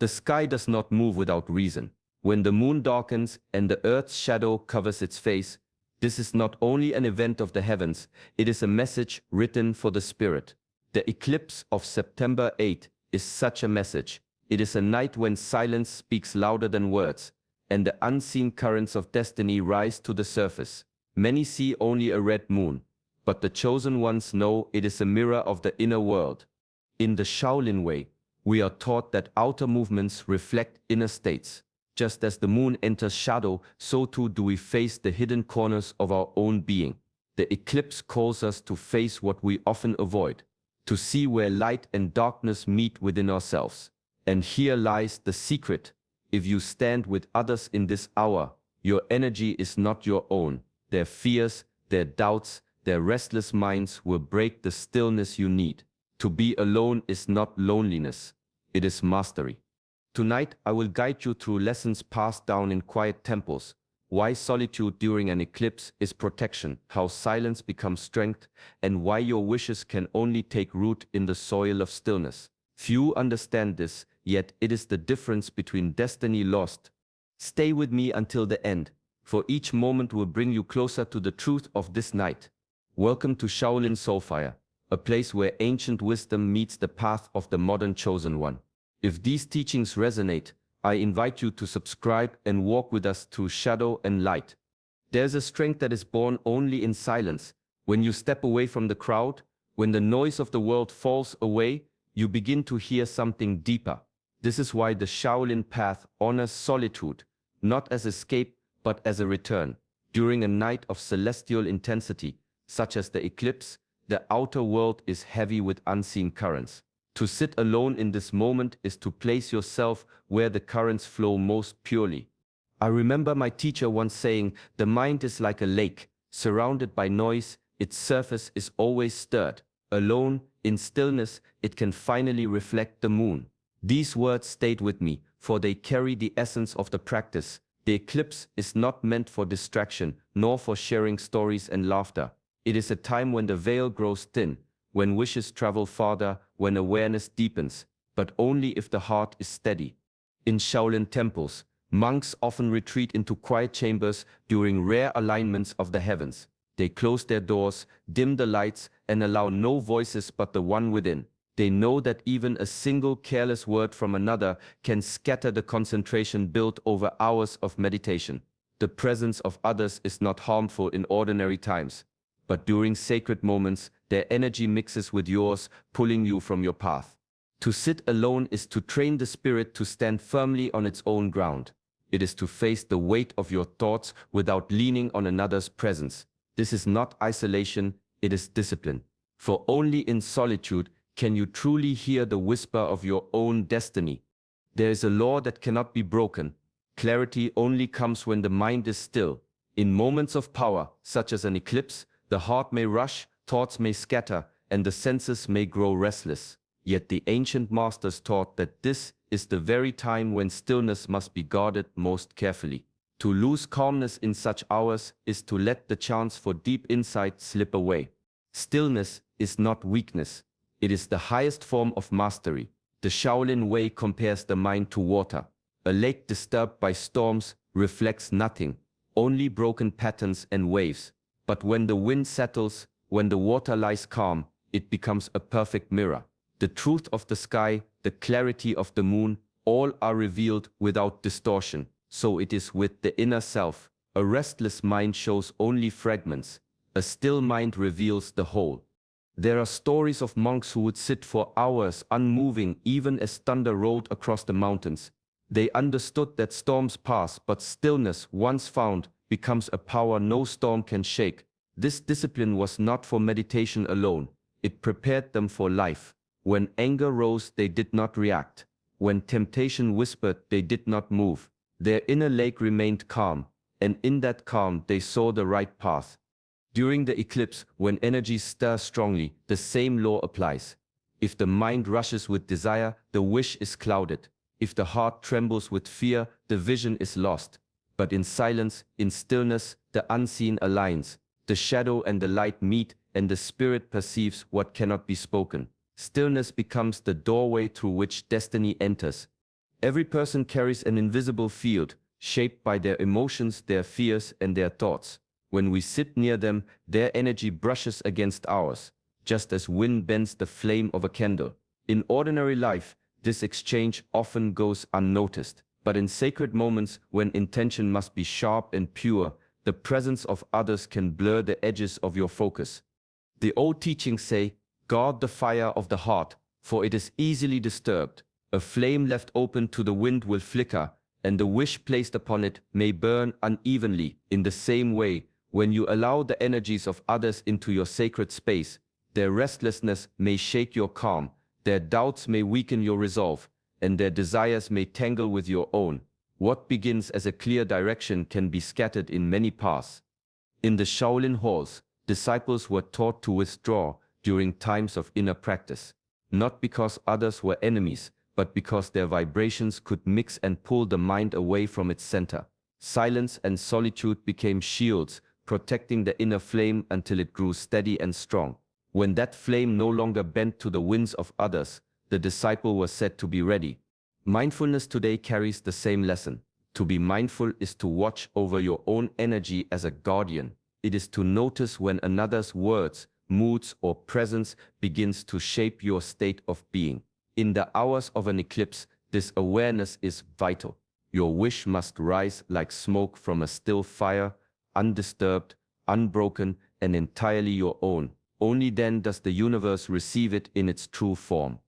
The sky does not move without reason. When the moon darkens and the earth's shadow covers its face, this is not only an event of the heavens, it is a message written for the spirit. The eclipse of September 8 is such a message. It is a night when silence speaks louder than words, and the unseen currents of destiny rise to the surface. Many see only a red moon, but the chosen ones know it is a mirror of the inner world. In the Shaolin way, we are taught that outer movements reflect inner states. Just as the moon enters shadow, so too do we face the hidden corners of our own being. The eclipse calls us to face what we often avoid, to see where light and darkness meet within ourselves. And here lies the secret. If you stand with others in this hour, your energy is not your own. Their fears, their doubts, their restless minds will break the stillness you need. To be alone is not loneliness, it is mastery. Tonight I will guide you through lessons passed down in quiet temples, why solitude during an eclipse is protection, how silence becomes strength, and why your wishes can only take root in the soil of stillness. Few understand this, yet it is the difference between destiny lost. Stay with me until the end, for each moment will bring you closer to the truth of this night. Welcome to Shaolin Soulfire, a place where ancient wisdom meets the path of the modern chosen one. If these teachings resonate, I invite you to subscribe and walk with us through shadow and light. There's a strength that is born only in silence. When you step away from the crowd, when the noise of the world falls away, you begin to hear something deeper. This is why the Shaolin path honors solitude, not as escape, but as a return. During a night of celestial intensity, such as the eclipse, the outer world is heavy with unseen currents. To sit alone in this moment is to place yourself where the currents flow most purely. I remember my teacher once saying, the mind is like a lake, surrounded by noise, its surface is always stirred. Alone, in stillness, it can finally reflect the moon. These words stayed with me, for they carry the essence of the practice. The eclipse is not meant for distraction, nor for sharing stories and laughter. It is a time when the veil grows thin, when wishes travel farther, when awareness deepens, but only if the heart is steady. In Shaolin temples, monks often retreat into quiet chambers during rare alignments of the heavens. They close their doors, dim the lights, and allow no voices but the one within. They know that even a single careless word from another can scatter the concentration built over hours of meditation. The presence of others is not harmful in ordinary times, but during sacred moments, their energy mixes with yours, pulling you from your path. To sit alone is to train the spirit to stand firmly on its own ground. It is to face the weight of your thoughts without leaning on another's presence. This is not isolation, it is discipline. For only in solitude can you truly hear the whisper of your own destiny. There is a law that cannot be broken. Clarity only comes when the mind is still. In moments of power, such as an eclipse, the heart may rush, thoughts may scatter, and the senses may grow restless. Yet the ancient masters taught that this is the very time when stillness must be guarded most carefully. To lose calmness in such hours is to let the chance for deep insight slip away. Stillness is not weakness. It is the highest form of mastery. The Shaolin way compares the mind to water. A lake disturbed by storms reflects nothing, only broken patterns and waves. But when the wind settles, when the water lies calm, it becomes a perfect mirror. The truth of the sky, the clarity of the moon, all are revealed without distortion. So it is with the inner self. A restless mind shows only fragments. A still mind reveals the whole. There are stories of monks who would sit for hours unmoving even as thunder rolled across the mountains. They understood that storms pass, but stillness, once found, becomes a power no storm can shake. This discipline was not for meditation alone. It prepared them for life. When anger rose, they did not react. When temptation whispered, they did not move. Their inner lake remained calm, and in that calm they saw the right path. During the eclipse, when energies stir strongly, the same law applies. If the mind rushes with desire, the wish is clouded. If the heart trembles with fear, the vision is lost. But in silence, in stillness, the unseen aligns. The shadow and the light meet, and the spirit perceives what cannot be spoken. Stillness becomes the doorway through which destiny enters. Every person carries an invisible field, shaped by their emotions, their fears, and their thoughts. When we sit near them, their energy brushes against ours, just as wind bends the flame of a candle. In ordinary life, this exchange often goes unnoticed, but in sacred moments when intention must be sharp and pure, the presence of others can blur the edges of your focus. The old teachings say, guard the fire of the heart, for it is easily disturbed. A flame left open to the wind will flicker, and the wish placed upon it may burn unevenly. In the same way, when you allow the energies of others into your sacred space, their restlessness may shake your calm, their doubts may weaken your resolve, and their desires may tangle with your own. What begins as a clear direction can be scattered in many paths. In the Shaolin halls, disciples were taught to withdraw during times of inner practice, not because others were enemies, but because their vibrations could mix and pull the mind away from its center. Silence and solitude became shields, protecting the inner flame until it grew steady and strong. When that flame no longer bent to the winds of others, the disciple was said to be ready. Mindfulness today carries the same lesson. To be mindful is to watch over your own energy as a guardian. It is to notice when another's words, moods, or presence begins to shape your state of being. In the hours of an eclipse, this awareness is vital. Your wish must rise like smoke from a still fire, undisturbed, unbroken, and entirely your own. Only then does the universe receive it in its true form.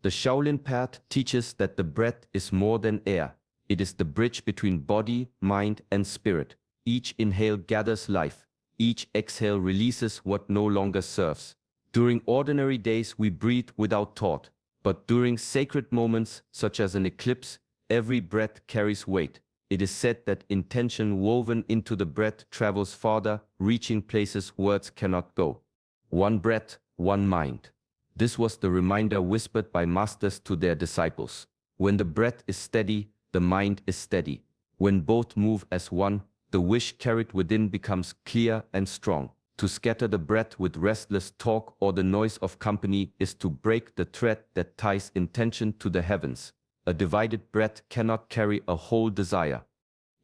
The Shaolin path teaches that the breath is more than air. It is the bridge between body, mind, and spirit. Each inhale gathers life. Each exhale releases what no longer serves. During ordinary days we breathe without thought, but during sacred moments such as an eclipse, every breath carries weight. It is said that intention woven into the breath travels farther, reaching places words cannot go. One breath, one mind. This was the reminder whispered by masters to their disciples. When the breath is steady, the mind is steady. When both move as one, the wish carried within becomes clear and strong. To scatter the breath with restless talk or the noise of company is to break the thread that ties intention to the heavens. A divided breath cannot carry a whole desire.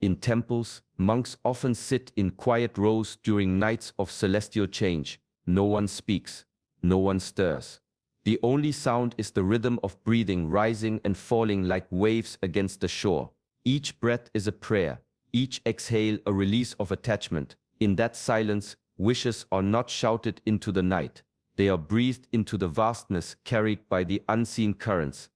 In temples, monks often sit in quiet rows during nights of celestial change. No one speaks, no one stirs. The only sound is the rhythm of breathing rising and falling like waves against the shore. Each breath is a prayer, each exhale a release of attachment. In that silence, wishes are not shouted into the night. They are breathed into the vastness carried by the unseen currents.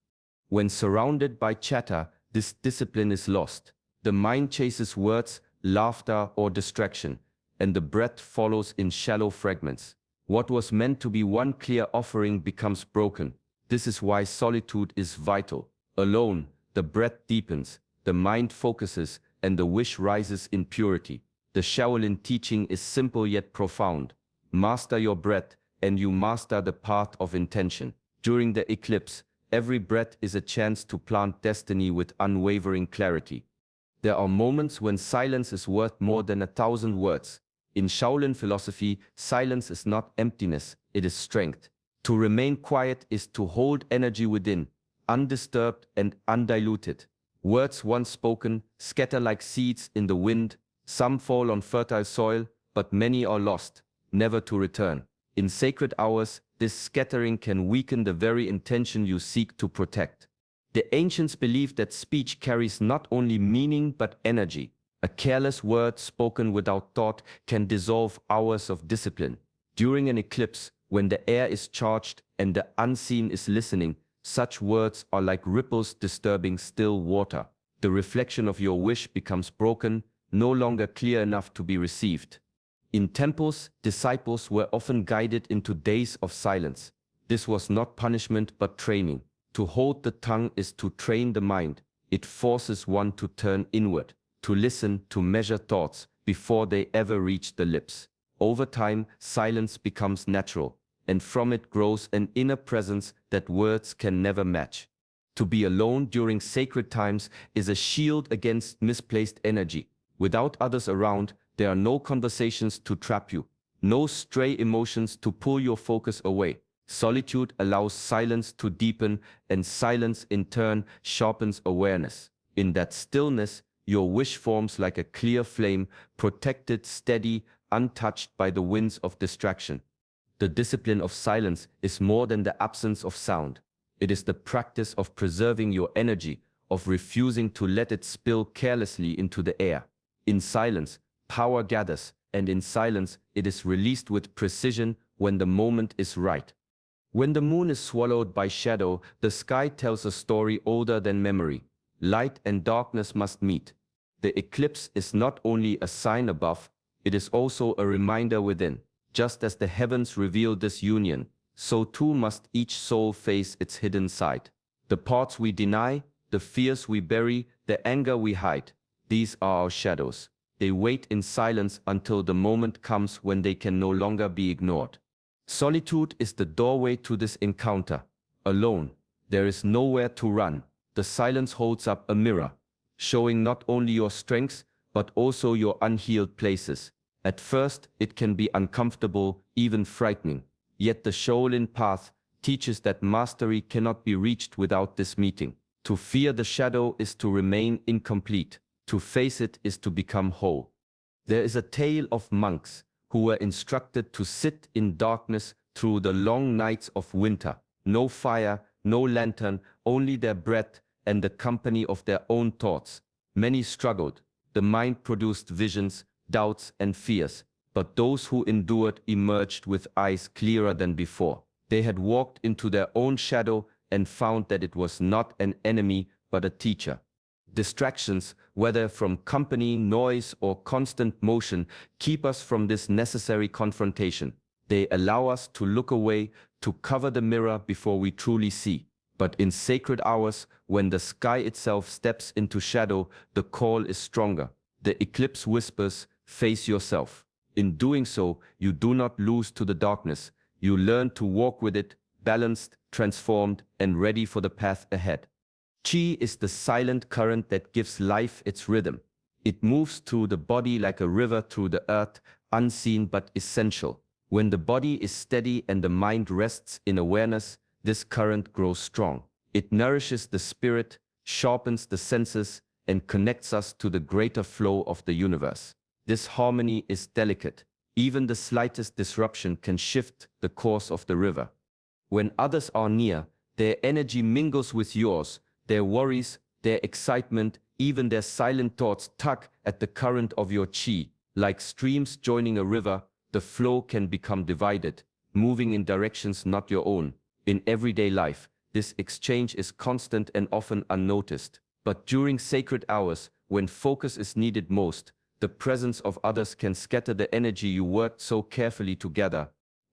When surrounded by chatter, this discipline is lost. The mind chases words, laughter, or distraction, and the breath follows in shallow fragments. What was meant to be one clear offering becomes broken. This is why solitude is vital. Alone, the breath deepens, the mind focuses, and the wish rises in purity. The Shaolin teaching is simple yet profound. Master your breath, and you master the path of intention. During the eclipse, every breath is a chance to plant destiny with unwavering clarity. There are moments when silence is worth more than 1,000 words. In Shaolin philosophy, silence is not emptiness, it is strength. To remain quiet is to hold energy within, undisturbed and undiluted. Words once spoken scatter like seeds in the wind. Some fall on fertile soil, but many are lost, never to return. In sacred hours, this scattering can weaken the very intention you seek to protect. The ancients believed that speech carries not only meaning but energy. A careless word spoken without thought can dissolve hours of discipline. During an eclipse, when the air is charged and the unseen is listening, such words are like ripples disturbing still water. The reflection of your wish becomes broken, no longer clear enough to be received. In temples, disciples were often guided into days of silence. This was not punishment but training. To hold the tongue is to train the mind. It forces one to turn inward, to listen, to measure thoughts before they ever reach the lips. Over time, silence becomes natural, and from it grows an inner presence that words can never match. To be alone during sacred times is a shield against misplaced energy. Without others around, there are no conversations to trap you, no stray emotions to pull your focus away. Solitude allows silence to deepen, and silence in turn sharpens awareness. In that stillness, your wish forms like a clear flame, protected, steady, untouched by the winds of distraction. The discipline of silence is more than the absence of sound. It is the practice of preserving your energy, of refusing to let it spill carelessly into the air. In silence, power gathers, and in silence, it is released with precision when the moment is right. When the moon is swallowed by shadow, the sky tells a story older than memory. Light and darkness must meet. The eclipse is not only a sign above, it is also a reminder within. Just as the heavens reveal this union, so too must each soul face its hidden side. The parts we deny, the fears we bury, the anger we hide, these are our shadows. They wait in silence until the moment comes when they can no longer be ignored. Solitude is the doorway to this encounter. Alone, there is nowhere to run. The silence holds up a mirror, showing not only your strengths, but also your unhealed places. At first, it can be uncomfortable, even frightening. Yet the Shaolin path teaches that mastery cannot be reached without this meeting. To fear the shadow is to remain incomplete. To face it is to become whole. There is a tale of monks who were instructed to sit in darkness through the long nights of winter. No fire, no lantern, only their breath and the company of their own thoughts. Many struggled. The mind produced visions, doubts, and fears. But those who endured emerged with eyes clearer than before. They had walked into their own shadow and found that it was not an enemy, but a teacher. Distractions, whether from company, noise, or constant motion, keep us from this necessary confrontation. They allow us to look away, to cover the mirror before we truly see. But in sacred hours, when the sky itself steps into shadow, the call is stronger. The eclipse whispers, "Face yourself." In doing so, you do not lose to the darkness. You learn to walk with it, balanced, transformed, and ready for the path ahead. Qi is the silent current that gives life its rhythm. It moves through the body like a river through the earth, unseen but essential. When the body is steady and the mind rests in awareness, this current grows strong. It nourishes the spirit, sharpens the senses, and connects us to the greater flow of the universe. This harmony is delicate. Even the slightest disruption can shift the course of the river. When others are near, their energy mingles with yours. Their worries, their excitement, even their silent thoughts tug at the current of your qi. Like streams joining a river, the flow can become divided, moving in directions not your own. In everyday life, this exchange is constant and often unnoticed. But during sacred hours, when focus is needed most, the presence of others can scatter the energy you worked so carefully to gather.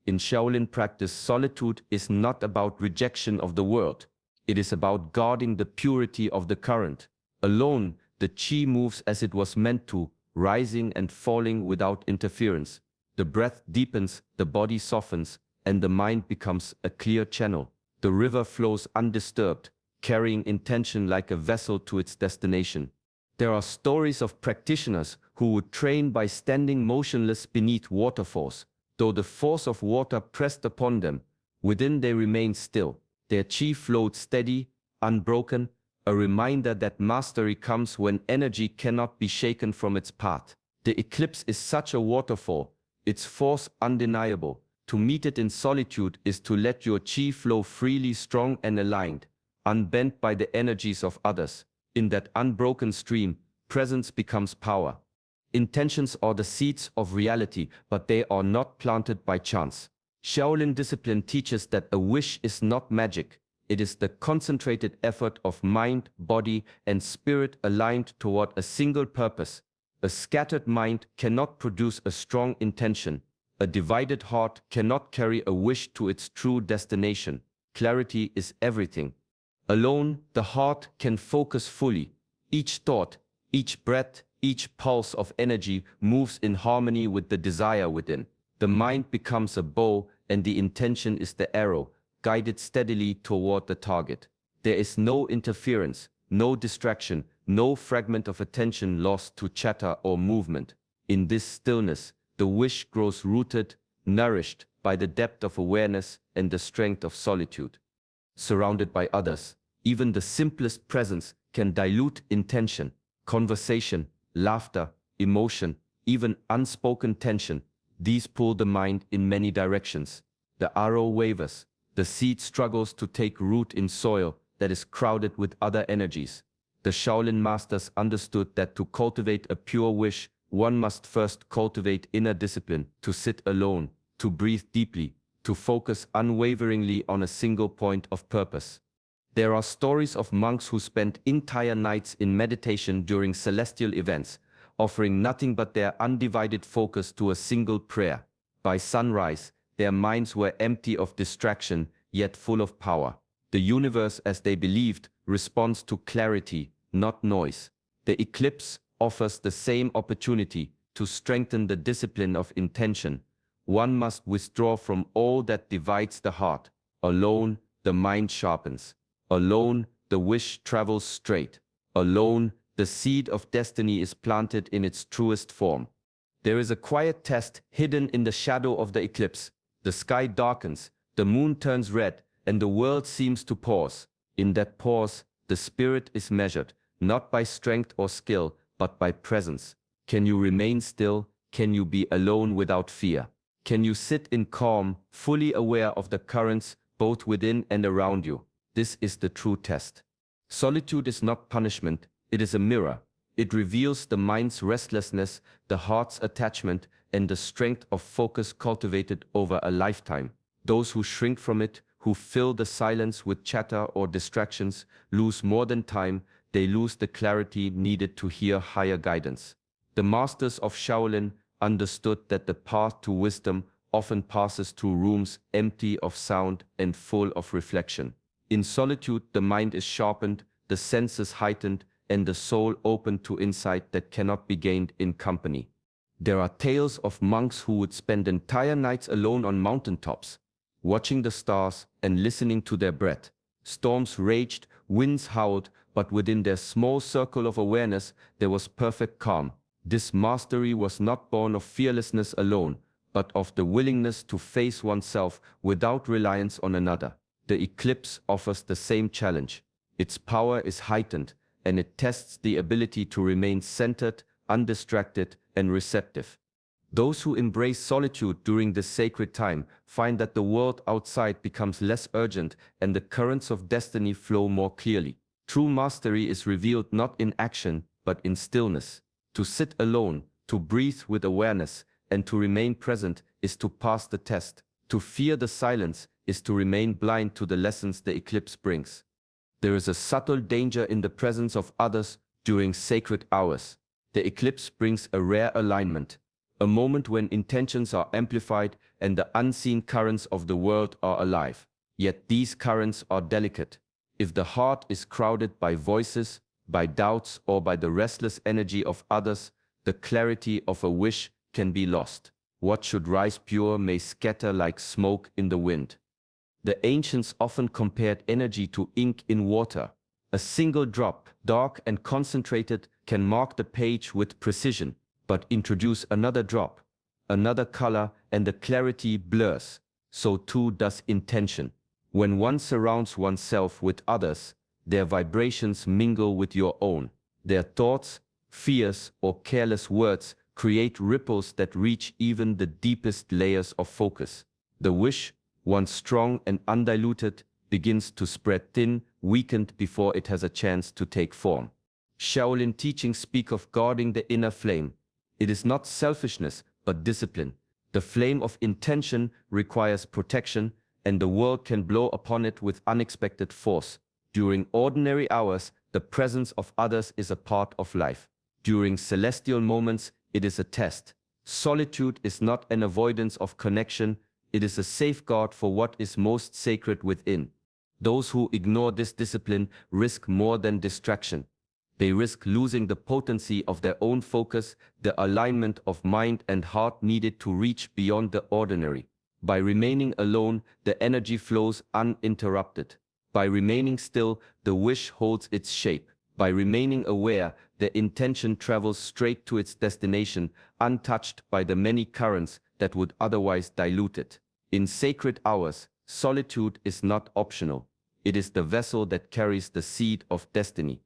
In Shaolin practice, solitude is not about rejection of the world. It is about guarding the purity of the current. Alone, the qi moves as it was meant to, rising and falling without interference. The breath deepens, the body softens, and the mind becomes a clear channel. The river flows undisturbed, carrying intention like a vessel to its destination. There are stories of practitioners who would train by standing motionless beneath waterfalls. Though the force of water pressed upon them, within they remained still. Their qi flowed steady, unbroken, a reminder that mastery comes when energy cannot be shaken from its path. The eclipse is such a waterfall, its force undeniable. To meet it in solitude is to let your qi flow freely, strong and aligned, unbent by the energies of others. In that unbroken stream, presence becomes power. Intentions are the seeds of reality, but they are not planted by chance. Shaolin discipline teaches that a wish is not magic. It is the concentrated effort of mind, body, and spirit aligned toward a single purpose. A scattered mind cannot produce a strong intention. A divided heart cannot carry a wish to its true destination. Clarity is everything. Alone, the heart can focus fully. Each thought, each breath, each pulse of energy moves in harmony with the desire within. The mind becomes a bow, and the intention is the arrow, guided steadily toward the target. There is no interference, no distraction, no fragment of attention lost to chatter or movement. In this stillness, the wish grows rooted, nourished by the depth of awareness and the strength of solitude. Surrounded by others, even the simplest presence can dilute intention, conversation, laughter, emotion, even unspoken tension. These pull the mind in many directions. The arrow wavers, the seed struggles to take root in soil that is crowded with other energies. The Shaolin masters understood that to cultivate a pure wish, one must first cultivate inner discipline, to sit alone, to breathe deeply, to focus unwaveringly on a single point of purpose. There are stories of monks who spent entire nights in meditation during celestial events, offering nothing but their undivided focus to a single prayer. By sunrise, their minds were empty of distraction, yet full of power. The universe, as they believed, responds to clarity, not noise. The eclipse offers the same opportunity to strengthen the discipline of intention. One must withdraw from all that divides the heart. Alone, the mind sharpens. Alone, the wish travels straight. Alone, the seed of destiny is planted in its truest form. There is a quiet test hidden in the shadow of the eclipse. The sky darkens, the moon turns red, and the world seems to pause. In that pause, the spirit is measured, not by strength or skill, but by presence. Can you remain still? Can you be alone without fear? Can you sit in calm, fully aware of the currents both within and around you? This is the true test. Solitude is not punishment, it is a mirror. It reveals the mind's restlessness, the heart's attachment, and the strength of focus cultivated over a lifetime. Those who shrink from it, who fill the silence with chatter or distractions, lose more than time, they lose the clarity needed to hear higher guidance. The masters of Shaolin understood that the path to wisdom often passes through rooms empty of sound and full of reflection. In solitude, the mind is sharpened, the senses heightened, and the soul opened to insight that cannot be gained in company. There are tales of monks who would spend entire nights alone on mountaintops, watching the stars and listening to their breath. Storms raged, winds howled, but within their small circle of awareness there was perfect calm. This mastery was not born of fearlessness alone, but of the willingness to face oneself without reliance on another. The eclipse offers the same challenge. Its power is heightened, and it tests the ability to remain centered, undistracted, and receptive. Those who embrace solitude during this sacred time find that the world outside becomes less urgent and the currents of destiny flow more clearly. True mastery is revealed not in action, but in stillness. To sit alone, to breathe with awareness, and to remain present is to pass the test. To fear the silence is to remain blind to the lessons the eclipse brings. There is a subtle danger in the presence of others during sacred hours. The eclipse brings a rare alignment, a moment when intentions are amplified and the unseen currents of the world are alive. Yet these currents are delicate. If the heart is crowded by voices, by doubts, or by the restless energy of others, the clarity of a wish can be lost. What should rise pure may scatter like smoke in the wind. The ancients often compared energy to ink in water. A single drop, dark and concentrated, can mark the page with precision, but introduce another drop, another color, and the clarity blurs. So too does intention. When one surrounds oneself with others, their vibrations mingle with your own. Their thoughts, fears, or careless words create ripples that reach even the deepest layers of focus. The wish, once strong and undiluted, begins to spread thin, weakened before it has a chance to take form. Shaolin teachings speak of guarding the inner flame. It is not selfishness, but discipline. The flame of intention requires protection, and the world can blow upon it with unexpected force. During ordinary hours, the presence of others is a part of life. During celestial moments, it is a test. Solitude is not an avoidance of connection, it is a safeguard for what is most sacred within. Those who ignore this discipline risk more than distraction. They risk losing the potency of their own focus, the alignment of mind and heart needed to reach beyond the ordinary. By remaining alone, the energy flows uninterrupted. By remaining still, the wish holds its shape. By remaining aware, the intention travels straight to its destination, untouched by the many currents that would otherwise dilute it. In sacred hours, solitude is not optional. It is the vessel that carries the seed of destiny.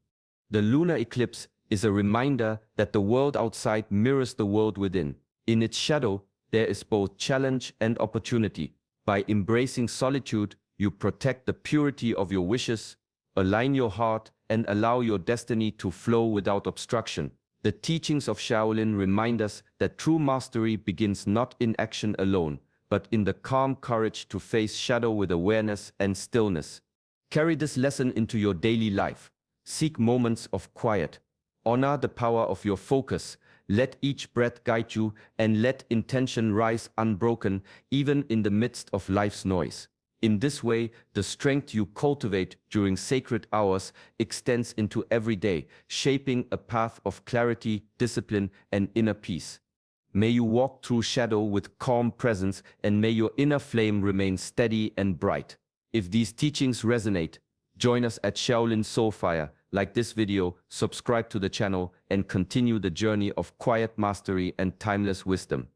The lunar eclipse is a reminder that the world outside mirrors the world within. In its shadow, there is both challenge and opportunity. By embracing solitude, you protect the purity of your wishes, align your heart, and allow your destiny to flow without obstruction. The teachings of Shaolin remind us that true mastery begins not in action alone, but in the calm courage to face shadow with awareness and stillness. Carry this lesson into your daily life. Seek moments of quiet. Honor the power of your focus. Let each breath guide you, and let intention rise unbroken, even in the midst of life's noise. In this way, the strength you cultivate during sacred hours extends into every day, shaping a path of clarity, discipline, and inner peace. May you walk through shadow with calm presence, and may your inner flame remain steady and bright. If these teachings resonate, join us at Shaolin Soulfire, like this video, subscribe to the channel, and continue the journey of quiet mastery and timeless wisdom.